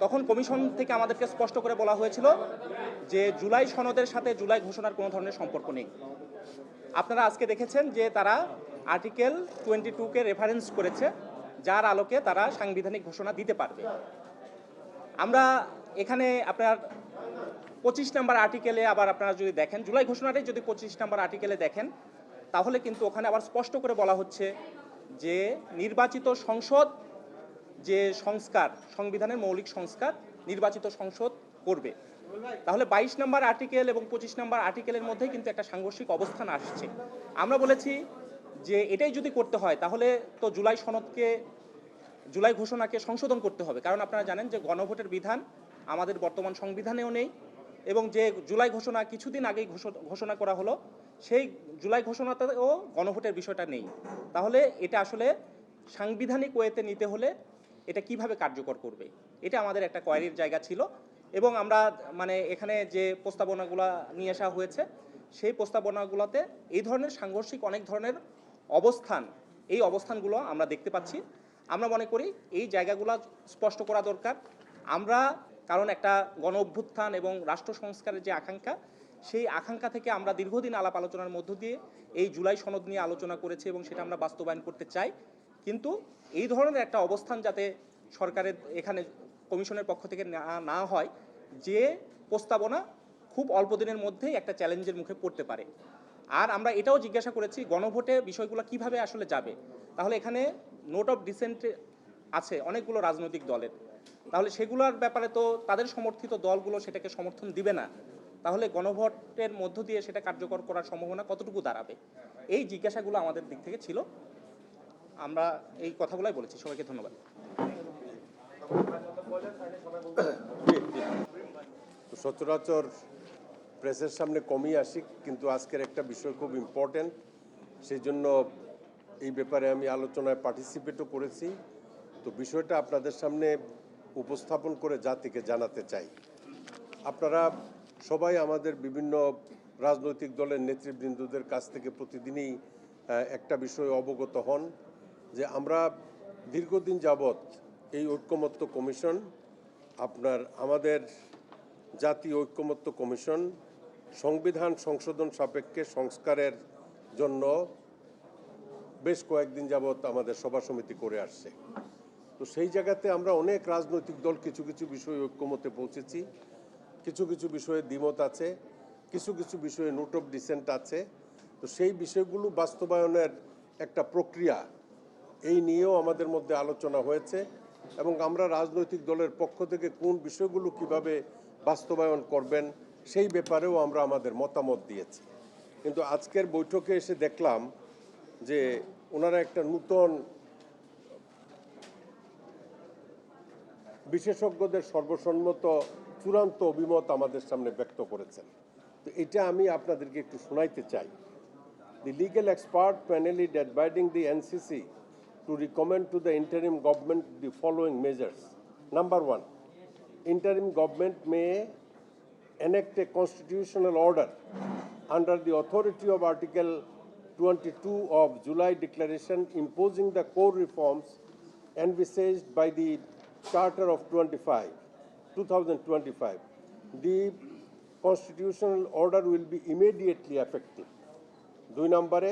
তখন কমিশন থেকে আমাদেরকে স্পষ্ট করে বলা হয়েছিল যে জুলাই সনদের সাথে জুলাই ঘোষণার কোনো ধরনের সম্পর্ক নেই। আপনারা আজকে দেখেছেন যে তারা আর্টিকেল 22-কে রেফারেন্স করেছে, যার আলোকে তারা সাংবিধানিক ঘোষণা দিতে পারবে। আমরা এখানে আপনার 25 নম্বর আর্টিকেলে আবার আপনারা যদি দেখেন, জুলাই ঘোষণাটাই যদি 25 নম্বর আর্টিকেলে দেখেন, তাহলে কিন্তু ওখানে আবার স্পষ্ট করে বলা হচ্ছে যে নির্বাচিত সংসদ যে সংস্কার, সংবিধানের মৌলিক সংস্কার নির্বাচিত সংসদ করবে। তাহলে 22 নম্বর আর্টিকেল এবং 25 নম্বর আর্টিকেলের মধ্যে কিন্তু একটা সাংঘর্ষিক অবস্থান আসছে। আমরা বলেছি যে এটাই যদি করতে হয় তাহলে তো জুলাই ঘোষণাকে সংশোধন করতে হবে, কারণ আপনারা জানেন যে গণভোটের বিধান আমাদের বর্তমান সংবিধানেও নেই, এবং যে জুলাই ঘোষণা কিছুদিন আগেই ঘোষণা করা হলো, সেই জুলাই ঘোষণাতেও গণভোটের বিষয়টা নেই। তাহলে এটা আসলে সাংবিধানিক ওয়েতে নিতে হলে এটা কিভাবে কার্যকর করবে, এটা আমাদের একটা কোয়ারির জায়গা ছিল। এবং আমরা এখানে যে প্রস্তাবনাগুলো নিয়ে আসা হয়েছে, সেই প্রস্তাবনাগুলোতে এই ধরনের সাংঘর্ষিক অনেক ধরনের এই অবস্থানগুলো আমরা দেখতে পাচ্ছি। আমরা মনে করি এই জায়গাগুলো স্পষ্ট করা দরকার। কারণ একটা গণ অভ্যুত্থান এবং রাষ্ট্র সংস্কারের যে আকাঙ্ক্ষা, সেই আকাঙ্ক্ষা থেকে আমরা দীর্ঘদিন আলাপ আলোচনার মধ্য দিয়ে এই জুলাই সনদ নিয়ে আলোচনা করেছি এবং সেটা আমরা বাস্তবায়ন করতে চাই। কিন্তু এই ধরনের একটা অবস্থান যাতে সরকারের এখানে কমিশনের পক্ষ থেকে না হয়, যে প্রস্তাবনা খুব অল্প দিনের মধ্যেই একটা চ্যালেঞ্জের মুখে পড়তে পারে। আর আমরা এটাও জিজ্ঞাসা করেছি গণভোটে বিষয়গুলো কিভাবে আসলে যাবে। তাহলে এখানে নোট অফ ডিসেন্ট আছে অনেকগুলো রাজনৈতিক দলের, তাহলে সেগুলোর ব্যাপারে তো তাদের সমর্থিত দলগুলো সেটাকে সমর্থন দিবে না, তাহলে গণভোটের মধ্য দিয়ে সেটা কার্যকর করার সম্ভাবনা কতটুকু দাঁড়াবে, এই জিজ্ঞাসাগুলো আমাদের দিক থেকে ছিল। আমরা এই কথাগুলোই বলেছি। সবাইকে ধন্যবাদ। সচরাচর প্রেসের সামনে কমই আসি, কিন্তু আজকের একটা বিষয় খুব ইম্পর্টেন্ট, সেই জন্য এই ব্যাপারে আমি আলোচনায় পার্টিসিপেটও করেছি। তো বিষয়টা আপনাদের সামনে উপস্থাপন করে জাতিকে জানাতে চাই। আপনারা সবাই আমাদের বিভিন্ন রাজনৈতিক দলের নেতৃবৃন্দদের কাছ থেকে প্রতিদিনই একটা বিষয় অবগত হন যে আমরা দীর্ঘদিন যাবৎ এই ঐক্যমত্য কমিশন, আমাদের জাতীয় ঐক্যমত্য কমিশন সংবিধান সংশোধন সাপেক্ষে সংস্কারের জন্য বেশ কয়েকদিন যাবৎ আমাদের সভা সমিতি করে আসছে। তো সেই জায়গাতে আমরা অনেক রাজনৈতিক দল কিছু কিছু বিষয়ে ঐক্যমতে পৌঁছেছি, কিছু কিছু বিষয়ে দ্বিমত আছে, কিছু কিছু বিষয়ে নোট অফ ডিসেন্ট আছে। তো সেই বিষয়গুলো বাস্তবায়নের একটা প্রক্রিয়া, এই নিয়েও আমাদের মধ্যে আলোচনা হয়েছে, এবং আমরা রাজনৈতিক দলের পক্ষ থেকে কোন বিষয়গুলো কিভাবে বাস্তবায়ন করবেন সেই ব্যাপারেও আমরা আমাদের মতামত দিয়েছি। কিন্তু আজকের বৈঠকে এসে দেখলাম যে ওনারা একটা নূতন বিশেষজ্ঞদের সর্বসম্মত চূড়ান্ত অভিমত আমাদের সামনে ব্যক্ত করেছেন। তো এটা আমি আপনাদেরকে একটু শোনাইতে চাই। The legal expert panel is advising the NCC to recommend to the interim government the following measures. Number one, interim government may enact a constitutional order under the authority of Article 22 of July Declaration imposing the core reforms envisaged by the Charter of 2025. The constitutional order will be immediately effective. 2 নম্বরে,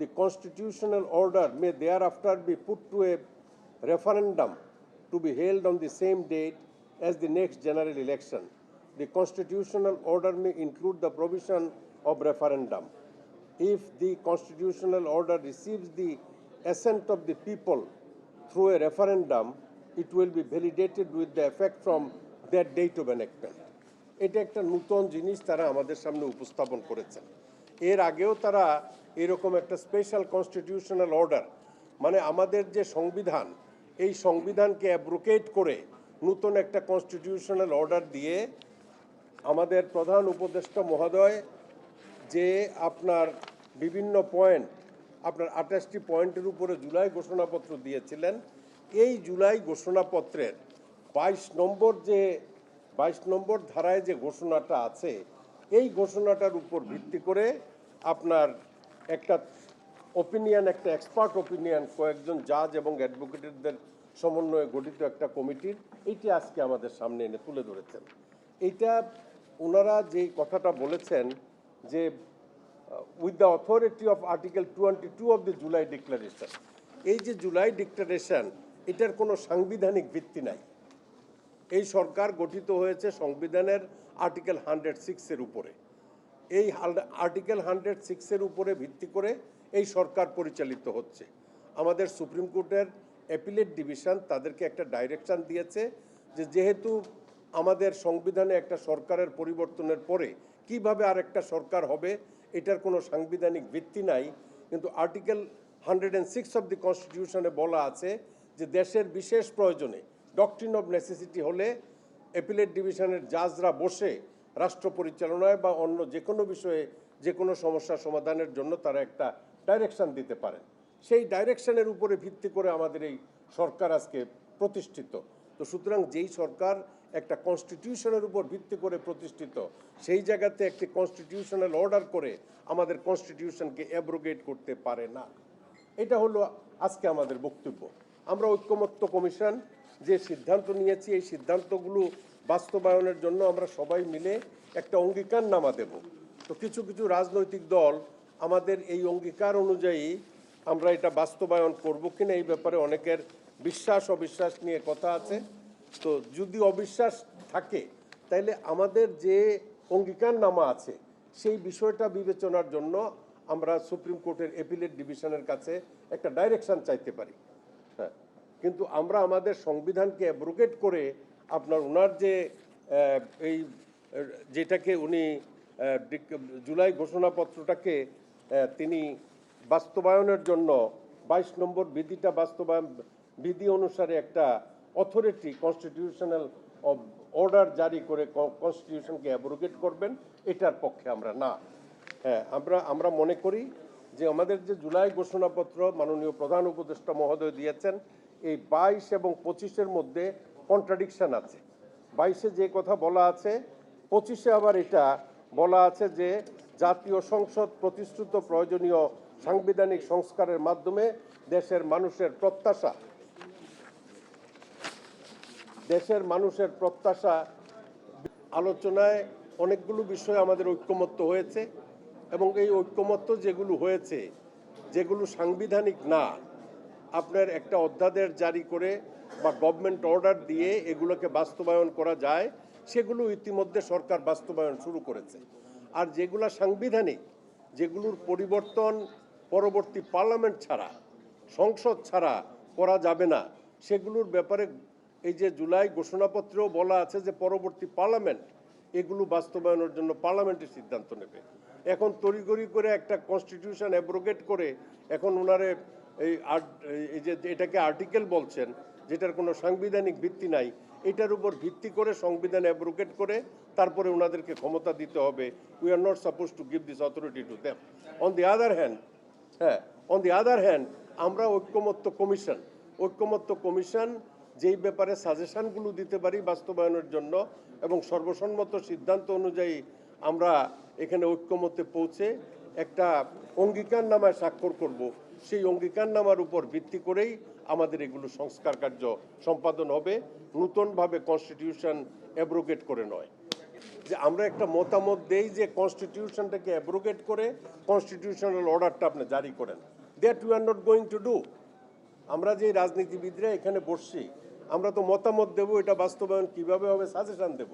the constitutional order may thereafter be put to a referendum to be held on the same date as the next general election. The constitutional order may include the provision of referendum. If the constitutional order receives the assent of the people through a referendum, it will be validated with the effect from that date of enactment. এটা একটা নতুন জিনিস তারা আমাদের সামনে উপস্থাপন করেছেন। এর আগেও তারা এরকম একটা স্পেশাল কনস্টিটিউশনাল অর্ডার, মানে আমাদের যে সংবিধান, এই সংবিধানকে অ্যাব্রোকেট করে নতুন একটা কনস্টিটিউশনাল অর্ডার দিয়ে আমাদের প্রধান উপদেষ্টা মহোদয় যে আপনার বিভিন্ন পয়েন্ট, আপনার 28টি পয়েন্টের উপরে জুলাই ঘোষণাপত্র দিয়েছিলেন, এই জুলাই ঘোষণাপত্রের 22 নম্বর ধারায় যে ঘোষণাটা আছে, এই ঘোষণাটার উপর ভিত্তি করে আপনার একটা এক্সপার্ট ওপিনিয়ন কয়েকজন জাজ এবং অ্যাডভোকেটদের সমন্বয়ে গঠিত একটা কমিটির এইটি আজকে আমাদের সামনে এনে তুলে ধরেছেন। এইটা ওনারা যেই কথাটা বলেছেন যে with the authority of article 22 of the July declaration, এই যে জুলাই ডিক্লারেশন এটার কোনো সাংবিধানিক ভিত্তি নাই। এই সরকার গঠিত হয়েছে সংবিধানের আর্টিকেল 106-এর উপরে। এই আর্টিকেল 106-এর উপরে ভিত্তি করে এই সরকার পরিচালিত হচ্ছে। আমাদের সুপ্রিম কোর্টের অ্যাপিলেট ডিভিশন তাদেরকে একটা ডাইরেকশন দিয়েছে যে যেহেতু আমাদের সংবিধানে একটা সরকারের পরিবর্তনের পরে কিভাবে আরেকটা সরকার হবে এটার কোনো সাংবিধানিক ভিত্তি নাই, কিন্তু আর্টিকেল 106 অফ দি কনস্টিটিউশনে বলা আছে যে দেশের বিশেষ প্রয়োজনে ডক্ট্রিন অফ নেসেসিটি হলে অ্যাপিলেট ডিভিশনের জাজরা বসে রাষ্ট্র পরিচালনায় বা অন্য যে কোনো বিষয়ে যে কোনো সমস্যা সমাধানের জন্য তারা একটা ডাইরেকশন দিতে পারেন। সেই ডাইরেকশনের উপরে ভিত্তি করে আমাদের এই সরকার আজকে প্রতিষ্ঠিত। তো সুতরাং যেই সরকার একটা কনস্টিটিউশনের উপর ভিত্তি করে প্রতিষ্ঠিত, সেই জায়গাতে একটি কনস্টিটিউশনাল অর্ডার করে আমাদের কনস্টিটিউশনকে অ্যাব্রোগেট করতে পারে না। এটা হলো আজকে আমাদের বক্তব্য। আমরা ঐক্যমত্য কমিশন যে সিদ্ধান্ত নিয়েছি এই সিদ্ধান্তগুলো বাস্তবায়নের জন্য আমরা সবাই মিলে একটা অঙ্গীকারনামা দেব। তো কিছু কিছু রাজনৈতিক দল আমাদের এই অঙ্গীকার অনুযায়ী আমরা এটা বাস্তবায়ন করব কিনা এই ব্যাপারে অনেকের বিশ্বাস অবিশ্বাস নিয়ে কথা আছে। তো যদি অবিশ্বাস থাকে তাইলে আমাদের যে অঙ্গীকারনামা আছে সেই বিষয়টা বিবেচনার জন্য আমরা সুপ্রিম কোর্টের অ্যাপিলেট ডিভিশনের কাছে একটা ডাইরেকশন চাইতে পারি। হ্যাঁ, কিন্তু আমরা আমাদের সংবিধানকে অ্যাব্রোগেট করে আপনার ওনার যে এই যেটাকে উনি জুলাই ঘোষণাপত্রটাকে তিনি বাস্তবায়নের জন্য 22 নম্বর বিধিটা বাস্তবায়ন বিধি অনুসারে একটা অথরিটি কনস্টিটিউশনাল অর্ডার জারি করে কনস্টিটিউশনকে অ্যাব্রোগেট করবেন, এটার পক্ষে আমরা না। হ্যাঁ, আমরা মনে করি যে আমাদের যে জুলাই ঘোষণাপত্র মাননীয় প্রধান উপদেষ্টা মহোদয় দিয়েছেন, এই 22 এবং 25-এর মধ্যে কন্ট্রাডিকশন আছে। 22-এ যে কথা বলা আছে 25-এ আবার এটা বলা আছে যে জাতীয় সংসদ প্রতিশ্রুত প্রয়োজনীয় সাংবিধানিক সংস্কারের মাধ্যমে দেশের মানুষের প্রত্যাশা আলোচনায় অনেকগুলো বিষয় আমাদের ঐক্যমত্য হয়েছে এবং এই ঐক্যমত্য যেগুলো হয়েছে যেগুলো সাংবিধানিক না, আপনার একটা অধ্যাদেশ জারি করে বা গভর্নমেন্ট অর্ডার দিয়ে এগুলোকে বাস্তবায়ন করা যায়, সেগুলো ইতিমধ্যে সরকার বাস্তবায়ন শুরু করেছে। আর যেগুলো সাংবিধানিক, যেগুলোর পরিবর্তন পরবর্তী পার্লামেন্ট ছাড়া সংসদ ছাড়া করা যাবে না, সেগুলোর ব্যাপারে এই যে জুলাই ঘোষণাপত্রেও বলা আছে যে পরবর্তী পার্লামেন্ট এগুলো বাস্তবায়নের জন্য পার্লামেন্টের সিদ্ধান্ত নেবে। এখন তড়িঘড়ি করে একটা কনস্টিটিউশন অ্যাব্রোগেট করে এখন ওনারে এই যে এটাকে আর্টিকেল বলছেন যেটার কোনো সাংবিধানিক ভিত্তি নাই, এটার উপর ভিত্তি করে সংবিধান অ্যাব্রোগেট করে তারপরে ওনাদেরকে ক্ষমতা দিতে হবে। We are not suppose to give this authority to them. On the other hand আমরা ঐক্যমত্য কমিশন যেই ব্যাপারে সাজেশনগুলো দিতে পারি বাস্তবায়নের জন্য এবং সর্বসম্মত সিদ্ধান্ত অনুযায়ী আমরা এখানে ঐক্যমত্যে পৌঁছে একটা অঙ্গীকারনামায় স্বাক্ষর করব। সেই অঙ্গীকারনামার উপর ভিত্তি করেই আমাদের এগুলো সংস্কার কার্য সম্পাদন হবে, নতুনভাবে কনস্টিটিউশন অ্যাব্রোগেট করে নয়। যে আমরা একটা মতামত দেই যে কনস্টিটিউশনটাকে অ্যাব্রোগেট করে কনস্টিটিউশনাল অর্ডারটা আপনি জারি করেন, that we are not going to do. আমরা যে রাজনীতিবিদরা এখানে বসছি আমরা তো মতামত দেবো, এটা বাস্তবায়ন কিভাবে হবে সাজেশন দেব,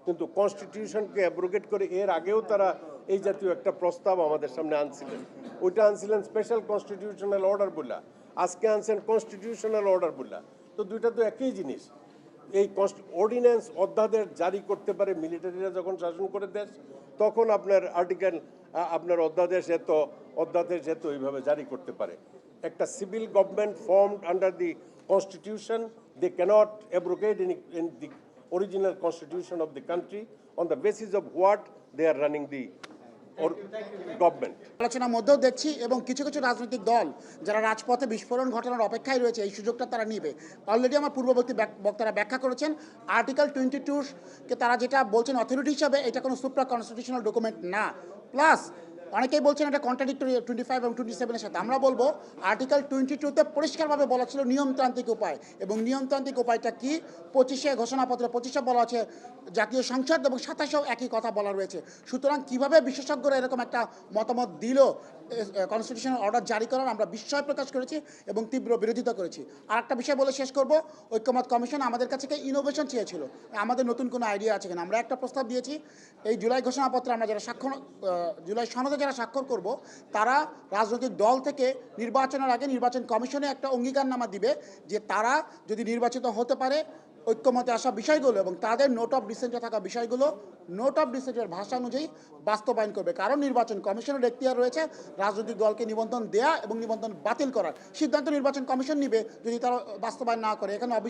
কিন্তু কনস্টিটিউশনকে অ্যাব্রোগেট করে এর আগেও তারা এই জাতীয় একটা প্রস্তাব আমাদের সামনে আনছিলেন। ওইটা আনছিলেন স্পেশাল কনস্টিটিউশনাল অর্ডার বললা, আজকে আনছেন কনস্টিটিউশনাল অর্ডার বললা। তো দুইটা তো একই জিনিস। এই অর্ডিন্যান্স অধ্যাদেশ জারি করতে পারে মিলিটারিরা যখন শাসন করে দেশ, তখন আপনার অধ্যাদেশ এত এইভাবে জারি করতে পারে। একটা civil government formed under the constitution, they cannot abrogate in the original constitution of the country on the basis of what they are running the government. আলোচনার মধ্যেও দেখছি এবং কিছু কিছু রাজনৈতিক দল যারা রাজপথে বিস্ফোরণ ঘটানোর অপেক্ষায় রয়েছে এই সুযোগটা তারা নিবে। অলরেডি আমার পূর্ববর্তী বক্তারা ব্যাখ্যা করেছেন আর্টিকেল 22 কে তারা যেটা বলছেন অথরিটি হিসাবে এটা কোনো সুপ্রা কনস্টিটিউশনাল ডকুমেন্ট না। প্লাস অনেকেই বলছেন এটা কন্ট্রাডিক্টরি 25 এবং 27-এর সাথে। আমরা বলবো আর্টিকেল 22-তে পরিষ্কারভাবে বলা ছিল নিয়মতান্ত্রিক উপায়, এবং নিয়মতান্ত্রিক উপায়টা কি 25-এ ঘোষণাপত্রে 25-এ বলা আছে জাতীয় সংসদ, এবং 27-এও একই কথা বলা রয়েছে। সুতরাং কিভাবে বিশেষজ্ঞরা এরকম একটা মতামত দিল কনস্টিটিউশনাল অর্ডার জারি করার, আমরা বিস্ময় প্রকাশ করেছি এবং তীব্র বিরোধিতা করেছি। আর একটা বিষয় বলে শেষ করব, ঐক্যমত কমিশন আমাদের কাছে ইনোভেশন চেয়েছিল, আমাদের নতুন কোনো আইডিয়া আছে কিনা। আমরা একটা প্রস্তাব দিয়েছি, এই জুলাই ঘোষণাপত্রে আমরা যারা জুলাই সনদে যারা স্বাক্ষর করব, তারা রাজনৈতিক দল থেকে নির্বাচনের আগে নির্বাচন কমিশনে একটা অঙ্গীকারনামা দিবে যে তারা যদি নির্বাচিত হতে পারে ঐক্যমতে আসা বিষয়গুলো এবং তাদের নোট অফ ডিসেন্টে থাকা বিষয়গুলো নোট অফ ডিসেন্টের ভাষা অনুযায়ী বাস্তবায়ন করবে। কারণ নির্বাচন কমিশনের এখতিয়ার রয়েছে রাজনৈতিক দলকে নিবন্ধন দেয়া এবং নিবন্ধন বাতিল করার সিদ্ধান্ত নির্বাচন কমিশন নিবে যদি তারা বাস্তবায়ন না করে। এখানে